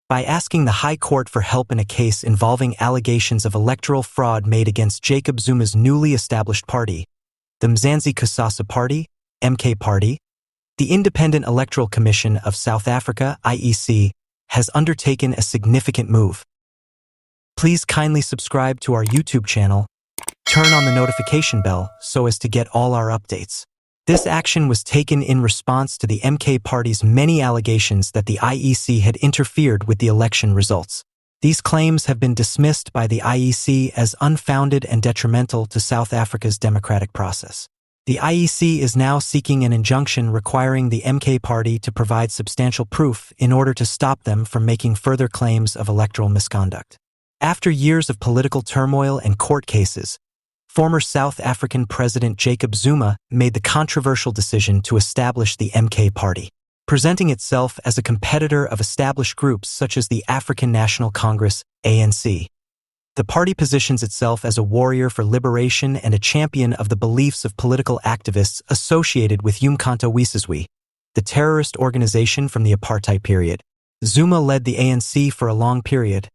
by asking the High Court for help in a case involving allegations of electoral fraud made against Jacob Zuma's newly established party, the Mzanzi Kusasa Party, MK Party. The Independent Electoral Commission of South Africa, IEC, has undertaken a significant move. Please kindly subscribe to our YouTube channel, turn on the notification bell so as to get all our updates. This action was taken in response to the MK Party's many allegations that the IEC had interfered with the election results. These claims have been dismissed by the IEC as unfounded and detrimental to South Africa's democratic process. The IEC is now seeking an injunction requiring the MK Party to provide substantial proof in order to stop them from making further claims of electoral misconduct. After years of political turmoil and court cases, former South African President Jacob Zuma made the controversial decision to establish the MK Party, presenting itself as a competitor of established groups such as the African National Congress, ANC. The party positions itself as a warrior for liberation and a champion of the beliefs of political activists associated with Umkhonto the terrorist organization from the apartheid period. Zuma led the ANC for a long period,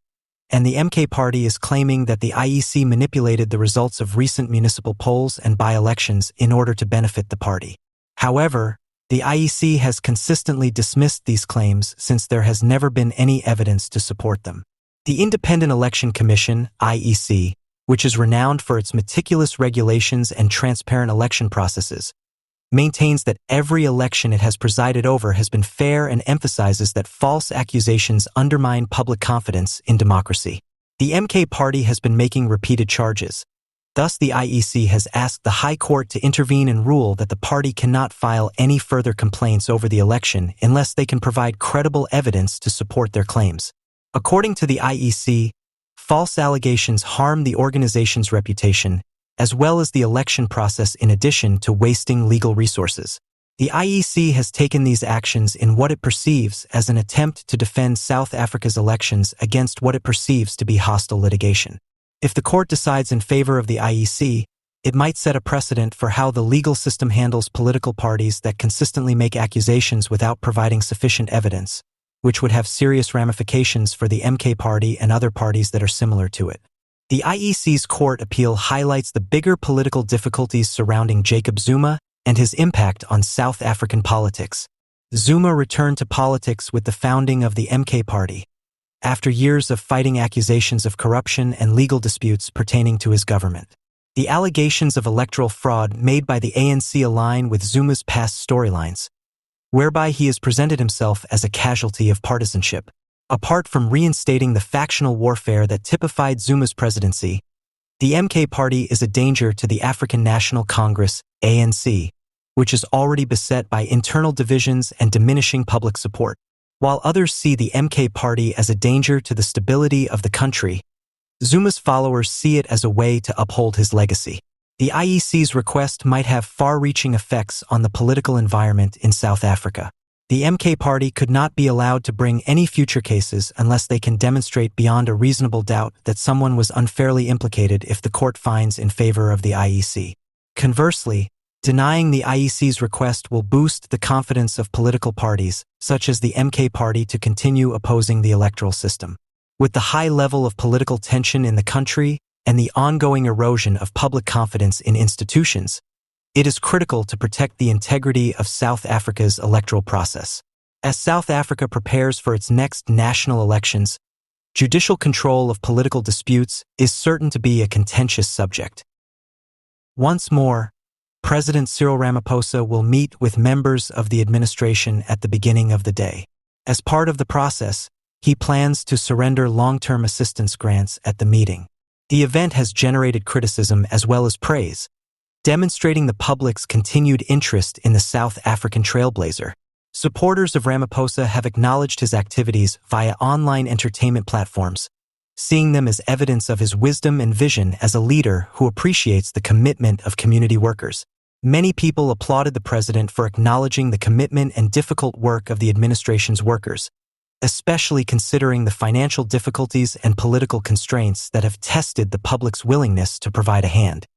and the MK Party is claiming that the IEC manipulated the results of recent municipal polls and by-elections in order to benefit the party. However, the IEC has consistently dismissed these claims since there has never been any evidence to support them. The Independent Election Commission, IEC, which is renowned for its meticulous regulations and transparent election processes, maintains that every election it has presided over has been fair and emphasizes that false accusations undermine public confidence in democracy. The MK Party has been making repeated charges. Thus, the IEC has asked the High Court to intervene and rule that the party cannot file any further complaints over the election unless they can provide credible evidence to support their claims. According to the IEC, false allegations harm the organization's reputation, as well as the election process in addition to wasting legal resources. The IEC has taken these actions in what it perceives as an attempt to defend South Africa's elections against what it perceives to be hostile litigation. If the court decides in favor of the IEC, it might set a precedent for how the legal system handles political parties that consistently make accusations without providing sufficient evidence, which would have serious ramifications for the MK Party and other parties that are similar to it. The IEC's court appeal highlights the bigger political difficulties surrounding Jacob Zuma and his impact on South African politics. Zuma returned to politics with the founding of the MK Party, after years of fighting accusations of corruption and legal disputes pertaining to his government. The allegations of electoral fraud made by the ANC align with Zuma's past storylines, whereby he has presented himself as a casualty of partisanship. Apart from reinstating the factional warfare that typified Zuma's presidency, the MK Party is a danger to the African National Congress, ANC, which is already beset by internal divisions and diminishing public support. While others see the MK Party as a danger to the stability of the country, Zuma's followers see it as a way to uphold his legacy. The IEC's request might have far-reaching effects on the political environment in South Africa. The MK Party could not be allowed to bring any future cases unless they can demonstrate beyond a reasonable doubt that someone was unfairly implicated if the court finds in favor of the IEC. Conversely, denying the IEC's request will boost the confidence of political parties, such as the MK Party, to continue opposing the electoral system. With the high level of political tension in the country and the ongoing erosion of public confidence in institutions, it is critical to protect the integrity of South Africa's electoral process. As South Africa prepares for its next national elections, judicial control of political disputes is certain to be a contentious subject. Once more, President Cyril Ramaphosa will meet with members of the administration at the beginning of the day. As part of the process, he plans to surrender long-term assistance grants at the meeting. The event has generated criticism as well as praise, demonstrating the public's continued interest in the South African trailblazer. Supporters of Ramaphosa have acknowledged his activities via online entertainment platforms, seeing them as evidence of his wisdom and vision as a leader who appreciates the commitment of community workers. Many people applauded the president for acknowledging the commitment and difficult work of the administration's workers, especially considering the financial difficulties and political constraints that have tested the public's willingness to provide a hand.